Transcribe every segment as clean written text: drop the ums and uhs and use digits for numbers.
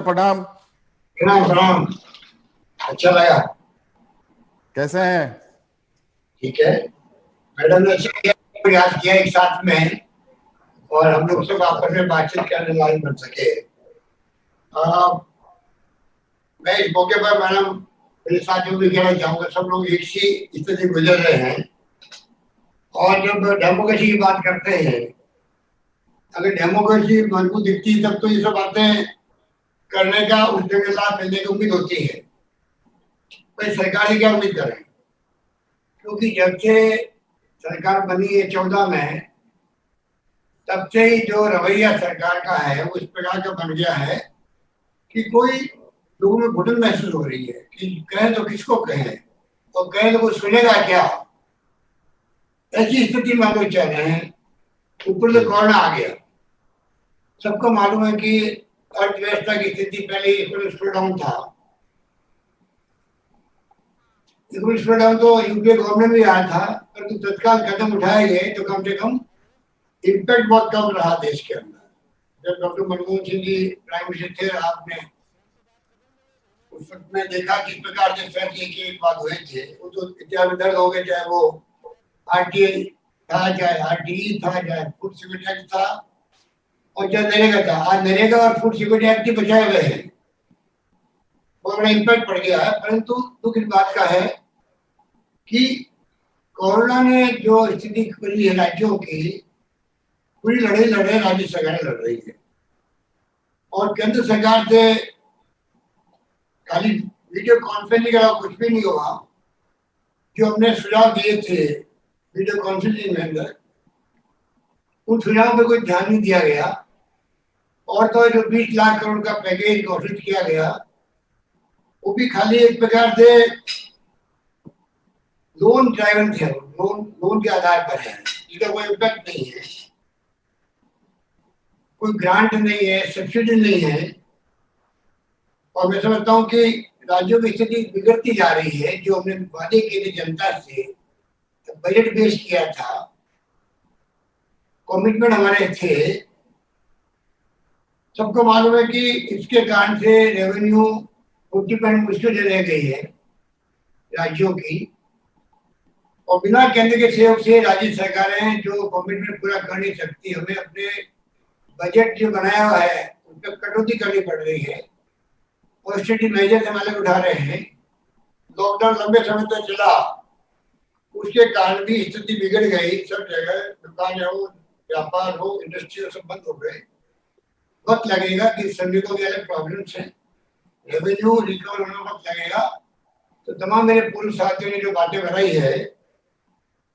प्रणाम। प्रणाम प्रणाम। अच्छा लगा। कैसे हैं? ठीक है। मैडम ने अच्छा किया, आपको याद किया एक साथ में, और हम लोग सब आपस में बातचीत करने वाले बन सके। मैं इस मौके पर मैडम मेरे साथियों भी कहना चाहूंगा, सब लोग एक सी स्थिति गुजर रहे हैं। और जब डेमोक्रेसी की बात करते हैं, अगर डेमोक्रेसी मजबूत दिखती तब तो ये सब बातें करने का, उस जगह लाभ मिलने की उम्मीद होती है। भाई सरकार की क्या उम्मीद करें, क्योंकि जब से सरकार बनी है 14 में, तब से ही जो रवैया सरकार का है वो इस प्रकार का बन गया है कि कोई लोगों में घुटन महसूस हो रही है कि कहें तो किसको कहें, और कहें तो कोई सुनेगा क्या। ऐसी स्थिति में हम लोग चल रहे हैं। ऊपर से कोरोना आ गया। सबको मालूम है कि अर्थव्यवस्था की स्थिति पहले इकोनॉमिक स्लो डाउन था। इकोनॉमिक स्लो डाउन तो यूपीए गवर्नमेंट में आया था, परंतु तत्काल कदम उठाए गए तो कम से कम इम्पैक्ट बहुत कम रहा देश के अंदर। जब doctor Manmohan Singh ji prime minister थे, आपने उस वक्त में देखा किस प्रकार के फैसले के बाद हुए थे। वो तो इतिहास में दर्ज हो गए, चाहे वो आरटीआई था, चाहे आरटीई था, चाहे फूड सिक्योरिटी एक्ट था, और चाहे नरेगा था। आज नरेगा और फूड सिक्योरिटी एक्ट ही बचाए गए हैं। बहुत बड़ा इम्पैक्ट पड़ गया है। परंतु दुख इस बात का है कि कोरोना ने जो स्थिति खुली है राज्यों की, पूरी लड़ाई लड़ राज्य सरकारें लड़ रही है। और केंद्र सरकार से खाली वीडियो कॉन्फ्रेंसिंग के अलावा कुछ भी नहीं हुआ। जो हमने सुझाव दिए थे वीडियो कॉन्फ्रेंसिंग में अंदर, उन सुझावों पे कोई ध्यान नहीं दिया गया। और तो जो 20 लाख करोड़ का पैकेज घोषित किया गया, वो भी खाली एक प्रकार से लोन ड्राइवन थे, लोन के आधार पर है, जिसका कोई इम्पैक्ट नहीं है, कोई ग्रांट नहीं है, सब्सिडी नहीं है। और मैं समझता हूँ कि राज्यों की स्थिति बिगड़ती जा रही है। जो हमने वादे किए थे जनता से, बजट पेश किया था, कमिटमेंट हमारे थे, सबको मालूम है कि इसके कारण से रेवेन्यू 40% मुश्किल से रह गई है राज्यों की। और बिना केंद्र के सहयोग से राज्य सरकारें जो कमिटमेंट पूरा कर नहीं सकती। हमें अपने बजट जो बनाया हुआ है उस पर कटौती करनी पड़ रही है, ऑस्टेरिटी मेजर्स हम अलग उठा रहे हैं। लॉकडाउन लंबे समय तक चला, उसके कारण भी स्थिति बिगड़ गई। सब जगह दुकान हो, व्यापार हो, इंडस्ट्री हो, सब बंद हो गए। वक्त लगेगा कि श्रमिकों के अलग प्रॉब्लम्स हैं, रेवेन्यू रिकवर होने में वक्त लगेगा। तो तमाम मेरे पूर्व साथियों ने जो बातें बनाई है,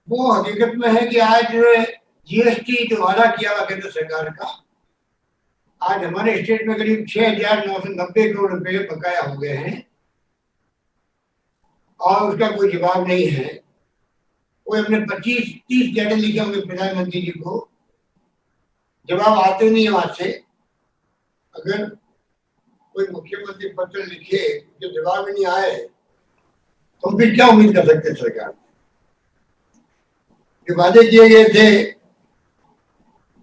वो हकीकत में है कि आज जीएसटी जो वादा किया हुआ केंद्र सरकार का, आज हमारे स्टेट में करीब 6,990 करोड़ रुपए बकाया हो गए हैं, और उसका कोई जवाब नहीं है। कोई हमने 25-30 लेटर लिखे होंगे प्रधानमंत्री जी को, जवाब आते नहीं है वहां से। अगर कोई मुख्यमंत्री पत्र लिखे जो जवाब ही नहीं आए, तो हम फिर क्या उम्मीद कर सकते हैं सरकार। जो वादे किए गए थे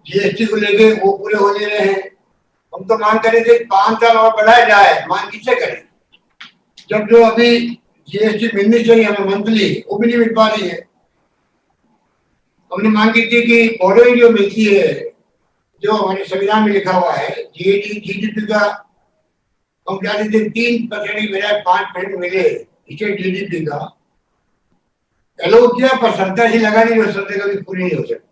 जीएसटी को लेके, वो पूरे हो नहीं रहे हैं। हम तो मांग कर रहे थे 5 साल और बढ़ाया जाए। मांग किससे करें जब जो अभी जीएसटी मिलनी चाहिए हमें मंथली, वो भी नहीं मिल पा रही है। हमने मांग की थी कि बोरोइंग जो मिलती है, जो हमारे संविधान में लिखा हुआ है, जीडीपी का हम चाहते थे 3% की बजाय 5% मिले स्टेट जीडीपी का। एलो किया, पर सरकार ही लगा नहीं, जो सरकार कभी पूरी नहीं हो सकती।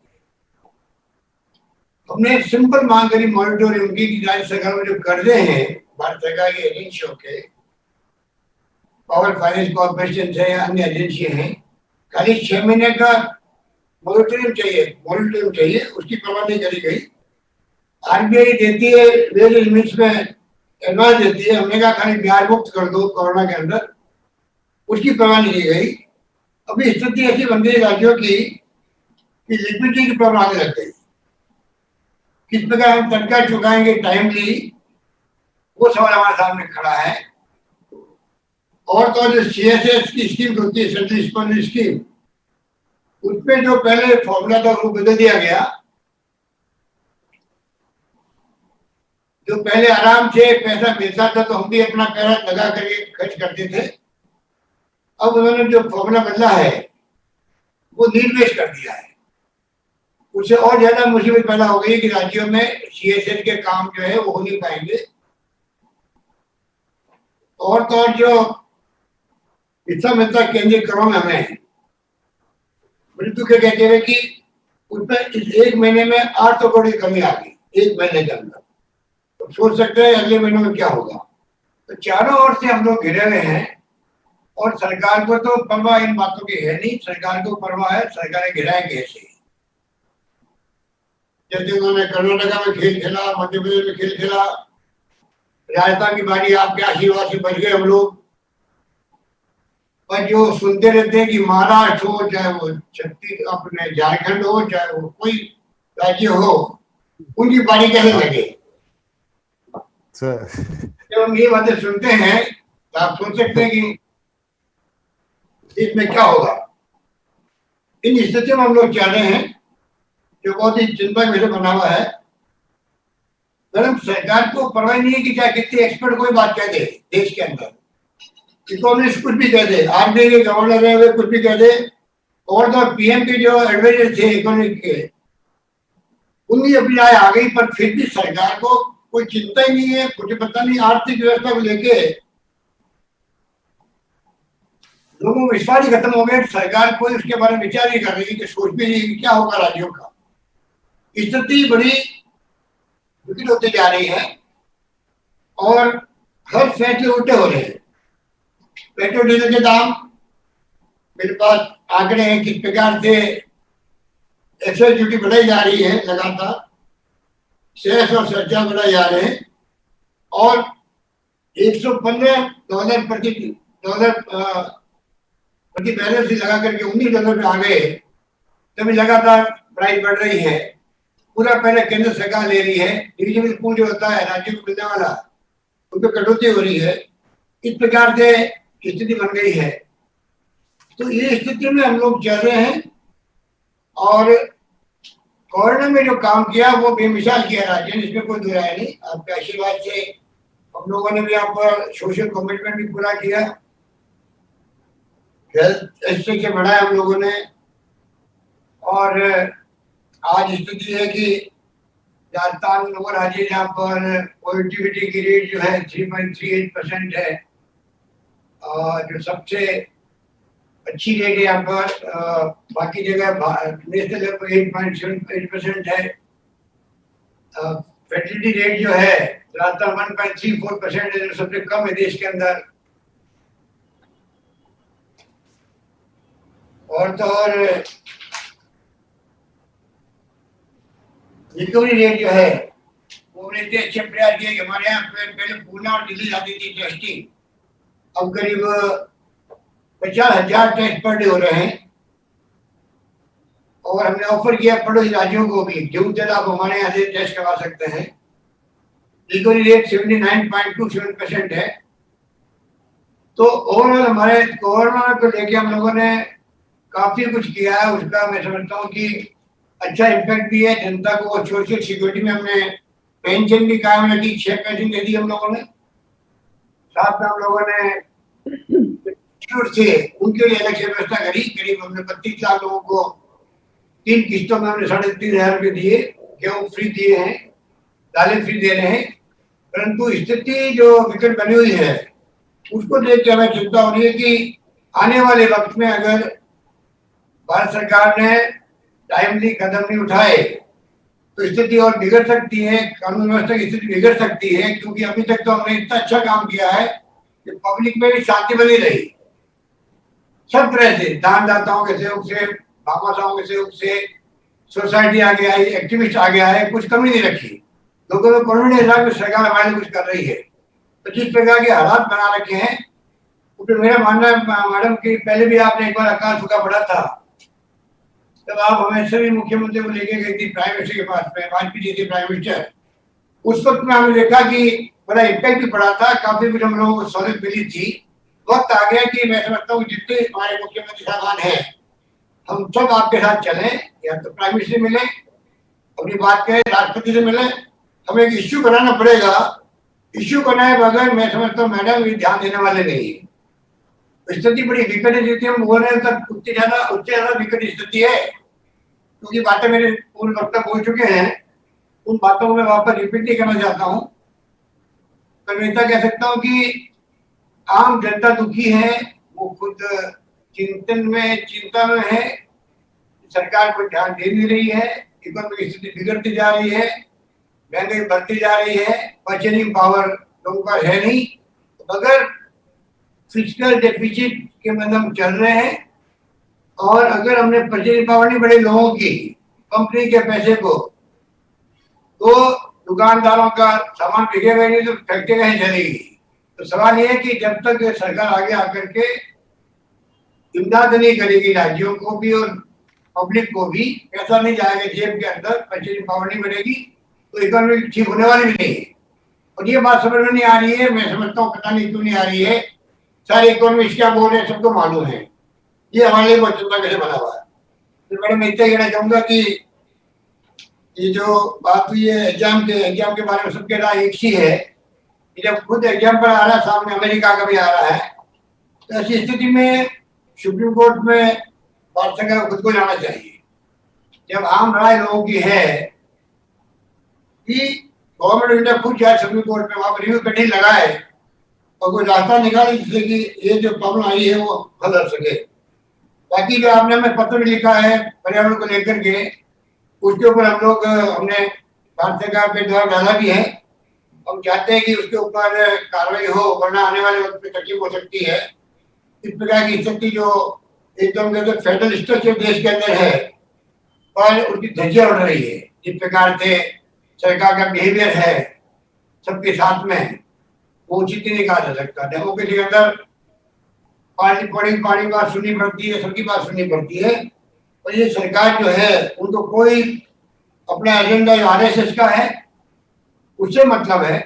हमने सिंपल मांग करी मॉनिटरिंग की कि राज्य सरकार में जो कर्जे हैं भारत सरकार की एजेंसियों के, पावर फाइनेंस कॉर्पोरेशन है या अन्य एजेंसियां हैं, खाली 6 महीने का मॉनिटरिंग चाहिए, उसकी परवाह नहीं करी गई। आरबीआई देती है वेज लिमिट्स में एडवांस देती है, हमने कहा खाली ब्याज मुक्त कर दो कोरोना के अंदर, उसकी परवाह नहीं की गई। अभी स्थिति ऐसी बन गई राज्यों की कि लिक्विडिटी की प्रॉब्लम आने लग गई। किस प्रकार हम तनख्वाह चुकाएंगे टाइमली, वो सवाल हमारे सामने खड़ा है। और तो जो सीएसएस की स्कीम होती है, सेंट्रल स्पॉन्सर्ड स्कीम, उसमें जो पहले फॉर्मूला था वो बदल दिया गया। जो पहले आराम से पैसा मिलता था तो हम भी अपना पैसा लगा करके खर्च करते थे, अब उन्होंने जो फॉर्मूला बदला है वो निर्वेश कर दिया है। उससे और ज्यादा मुसीबत पैदा हो गई कि राज्यों में सीएसएल के काम जो है वो हो नहीं पाएंगे। और तो और जो हिस्सा मिलता केंद्रीय करों में हमें, मृत्यु के कहते हुए कि उसमें इस एक महीने में 800 करोड़ की कमी आ गई, एक महीने के अंदर। तो सोच सकते हैं अगले महीनों में क्या होगा। तो चारों ओर से हम लोग घिरे हुए हैं और सरकार को तो परवाह इन बातों की है नहीं। सरकार को परवाह है सरकारें गिराए कैसे। जैसे उन्होंने कर्नाटका में खेल खेला, मध्य प्रदेश में खेल खेला, राजस्थान की बारी आपके आशीर्वाद से बच गए हम लोग। पर जो सुनते रहते हैं कि महाराष्ट्र हो, चाहे वो छत्तीस अपने झारखंड हो, चाहे वो कोई राज्य हो, उनकी बारी कैसे लगे। जब हम ये बातें सुनते हैं तो आप सोच सकते हैं कि इसमें क्या होगा। इन स्थिति में हम लोग चाह रहे हैं जो बहुत ही चिंता का विषय बना हुआ है। मैडम, सरकार को परवाह नहीं है कि चाहे कितने एक्सपर्ट कोई बात कह दे देश के अंदर, इकोनॉमिस्ट कुछ भी कह दे, आरबीआई के गवर्नर है वे कुछ भी कह दे, और तो पीएम के जो एडवाइजर थे इकोनॉमिक के, उनकी अपनी राय आ गई। पर फिर भी सरकार को कोई चिंता ही नहीं है, कुछ पता नहीं। आर्थिक व्यवस्था को लेके लोगों को विश्वास ही खत्म हो गया। सरकार कोई उसके बारे में विचार नहीं कर रही कि सोच भी नहीं कि क्या होगा राज्यों का। स्थिति बड़ी विकट होते जा रही है और हर फैसले उल्टे हो रहे हैं। पेट्रोल डीजल के दाम, मेरे पास आंकड़े हैं किस प्रकार से एक्साइज ड्यूटी बढ़ाई जा रही है, लगातार सेस और सरचार्ज बढ़ाए जा रहे हैं और $115 प्रति बैरल से लगा करके $19 पे आ गए। तभी लगातार प्राइस बढ़ रही है। पूरा पहले केंद्र सरकार ले रही है, डिविजनल पूल जो होता है राज्यों को मिलने वाला, उन पर कटौती हो रही है। इस प्रकार से स्थिति बन गई है। तो ये स्थिति में हम लोग चल रहे हैं और कोरोना में जो काम किया वो बेमिसाल किया राज्य ने, इसमें कोई दो राय नहीं। आपके आशीर्वाद से हम लोगों ने भी यहाँ पर सोशल कमिटमेंट भी पूरा किया, हेल्थ एक्सचेंज से बढ़ाया हम लोगों ने। और आज स्थिति है कि राजस्थान वो राज्य जहाँ पर पॉजिटिविटी की रेट जो है 3.38% है, और जो सबसे अच्छी रेट है यहाँ पर। बाकी जगह नेशनल लेवल पर 8.78% है। फर्टिलिटी रेट जो है राजस्थान 1.34% है, जो सबसे कम है देश के अंदर। और तो और रिकवरी रेट जो है वो हमने इतने अच्छे प्रयास किए कि हमारे यहाँ पहले पूना और दिल्ली जाती थी टेस्टिंग, अब करीब 50,000 टेस्ट पर डे हो रहे हैं। और हमने ऑफर किया पड़ोसी राज्यों को भी, जो जब आप हमारे यहाँ से टेस्ट करवा सकते हैं। रिकवरी रेट 79.27% है। तो ओवरऑल हमारे कोरोना को लेके हम लोगों ने काफी कुछ किया है। उसका मैं समझता हूँ कि अच्छा इम्पैक्ट भी है। जनता को सोशल सिक्योरिटी में हमने पेंशन भी कायम रखी, 6 पेंशन दे दी हम लोगों ने। साथ में हम लोगों ने से उनके लिए अलग से व्यवस्था करी। करीब हमने 32 लाख लोगों को 3 किस्तों में हमने 3,500 रुपये दिए। गेहूँ फ्री दिए हैं, दालें फ्री दे रहे हैं। परंतु स्थिति जो विकट बनी हुई है उसको देख के हमें चिंता हो रही है कि आने वाले वक्त में अगर भारत सरकार ने टाइमली कदम नहीं उठाए तो स्थिति और बिगड़ सकती है, कानून व्यवस्था की स्थिति बिगड़ सकती है। क्योंकि अभी तक तो हमने इतना अच्छा काम किया है कि पब्लिक में भी शांति बनी रही। सब तरह से दानदाताओं के सहयोग से, भामाशाहों के सहयोग से, सोसाइटी आगे आई, एक्टिविस्ट आगे आए, कुछ कमी नहीं रखी। लोगों में कॉन्फिडेंस रहा कि सरकार हमारे लिए कुछ कर रही है। तो जिस प्रकार के हालात बना रखे हैं, तो मेरा मानना है मैडम कि पहले भी आपने एक बार अकाल सूखा पड़ा था, तब आप हमें सभी मुख्यमंत्री को लेके गई थी प्राइम मिनिस्टर के पास में, वाजपेयी जी थे प्राइम मिनिस्टर। उस वक्त में हमने देखा कि बड़ा इम्पैक्ट भी पड़ा था, काफी कुछ हम लोगों को सहूलियत मिली थी। वक्त आ गया कि मैं समझता हूँ जितने हमारे मुख्यमंत्री साहबान हैं, हम सब आपके साथ चलें। या तो प्राइम मिनिस्टर मिले, अपनी बात करें, राष्ट्रपति से मिले, हमें एक इश्यू बनाना पड़ेगा। इश्यू बनाए बगैर मैं समझता हूँ मैडम ये ध्यान देने वाले नहीं है। स्थिति बड़ी विकट स्थिति हम बोल रहे हैं, तब उससे ज्यादा विकट स्थिति है, क्योंकि बातें मेरे पूर्व वक्ता बोल चुके हैं। उन बातों को मैं वापस रिपीट नहीं करना चाहता हूँ। पर मैं इतना कह सकता हूँ कि आम जनता दुखी है, वो खुद चिंता में है, सरकार को ध्यान दे नहीं रही है, इकोनॉमिक स्थिति बिगड़ती जा रही है, महंगाई बढ़ती जा रही है, परचेजिंग पावर लोगों का है नहीं। अगर फिजिकल डेफिसिट के में हम चल रहे हैं, और अगर हमने परचेजिंग पावर नहीं बढ़ी लोगों की, कंपनी के पैसे को, तो दुकानदारों का सामान बिकेगा नहीं, तो फैक्ट्री कहीं चलेगी। तो सवाल ये है कि जब तक सरकार आगे आकर के इमदाद नहीं करेगी राज्यों को भी और पब्लिक को भी, पैसा नहीं जाएगा जेब के अंदर, परचेजिंग पावर नहीं बढ़ेगी, तो इकोनॉमी ठीक होने वाली भी नहीं है। और ये बात समझ में नहीं आ रही है। मैं समझता हूँ पता नहीं क्यों नहीं आ रही है। सारे इकोनॉमिस्ट क्या बोल रहे हैं सबको मालूम है, ये हमारे लिए बहुत चिंता कैसे बना हुआ है। तो मैडम मैं इतना कहना चाहूंगा कि ये जो बात हुई है एग्जाम के बारे में सबके राय एक ही है कि जब खुद एग्जाम पर आ रहा है, सामने अमेरिका का भी आ रहा है, तो ऐसी स्थिति में सुप्रीम कोर्ट में भारत सरकार को खुद को जाना चाहिए। जब आम राय लोगों की है कि गवर्नमेंट ऑफ इंडिया खुद जाए सुप्रीम कोर्ट में, वहां पर रिव्यू कमेटी लगाए और कोई रास्ता निकाले जिससे कि ये जो प्रॉब्लम आई है वो हल कर सके। बाकी जो आपने हमें पत्र लिखा है पर्यावरण को लेकर के, उसके ऊपर हमने भारत सरकार पे द्वारा डाला भी है। हम चाहते हैं कि उसके ऊपर कार्रवाई हो, वरना आने वाले वक्त में तकलीफ हो सकती है। इस प्रकार की स्थिति जो एकदम फेडरल स्ट्रक्चर देश के अंदर है और उसकी धज्जियां उड़ रही है, जिस प्रकार से सरकार का बिहेवियर है सबके साथ में, वो उचित नहीं कहा जा सकता। डेमोक्रेसी के अंदर पार्टी बात सुननी पड़ती है, सबकी बात सुननी पड़ती है। और ये सरकार जो है उनको कोई अपना एजेंडा जो आरएसएस का है उससे मतलब है,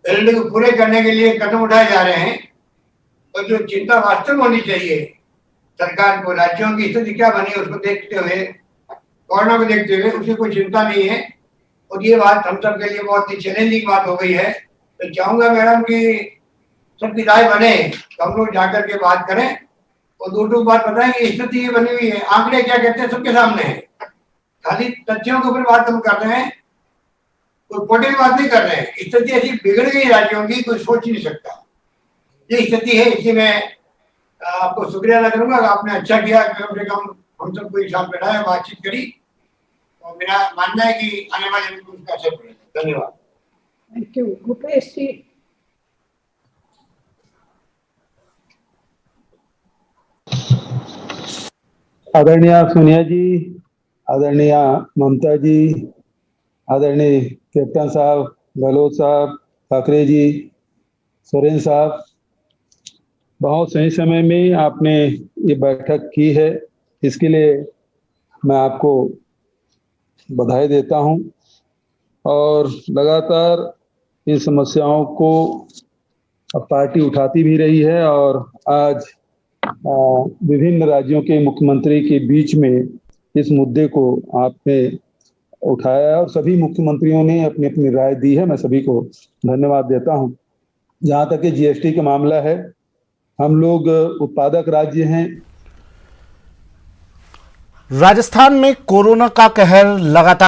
एजेंडे को पूरे करने के लिए कदम उठाए जा रहे हैं। और जो चिंता वास्तव में होनी चाहिए सरकार को, राज्यों की स्थिति क्या बनी है उसको देखते हुए, कोरोना को देखते हुए, उसकी कोई चिंता नहीं है। और ये बात हम सब के लिए बहुत ही चैलेंजिंग बात हो गई है। तो चाहूंगा मैडम कि सबकी राय बने, तो हम लोग जाकर के बात करें और दो बात बताएं कि स्थिति ये बनी हुई है, आंकड़े क्या कहते हैं सबके सामने है। खाली तथ्यों के ऊपर बात हम कर रहे हैं, कोई पोटी बात नहीं कर रहे हैं। स्थिति ऐसी बिगड़ गई राज्यों की, कोई सोच नहीं सकता। ये स्थिति है। इसलिए मैं आपको शुक्रिया अदा करूंगा, आपने अच्छा किया, कम से कम हम सबको एक साथ बैठाया, बातचीत करी, और मेरा मानना है कि आने वाले दिन में उसका असर पड़ेगा। धन्यवाद। Thank you. भूपेश जी। आदरणीय सोनिया जी, आदरणीय ममता जी, आदरणीय कैप्टन साहब, गहलोत साहब, ठाकरे जी, सोरेन साहब, बहुत सही समय में आपने ये बैठक की है, इसके लिए मैं आपको बधाई देता हूं। और लगातार इन समस्याओं को पार्टी उठाती भी रही है, और आज विभिन्न राज्यों के मुख्यमंत्री के बीच में इस मुद्दे को आपने उठाया और सभी मुख्यमंत्रियों ने अपनी अपनी राय दी है। मैं सभी को धन्यवाद देता हूं। जहां तक कि जीएसटी का मामला है, हम लोग उत्पादक राज्य हैं। राजस्थान में कोरोना का कहर लगातार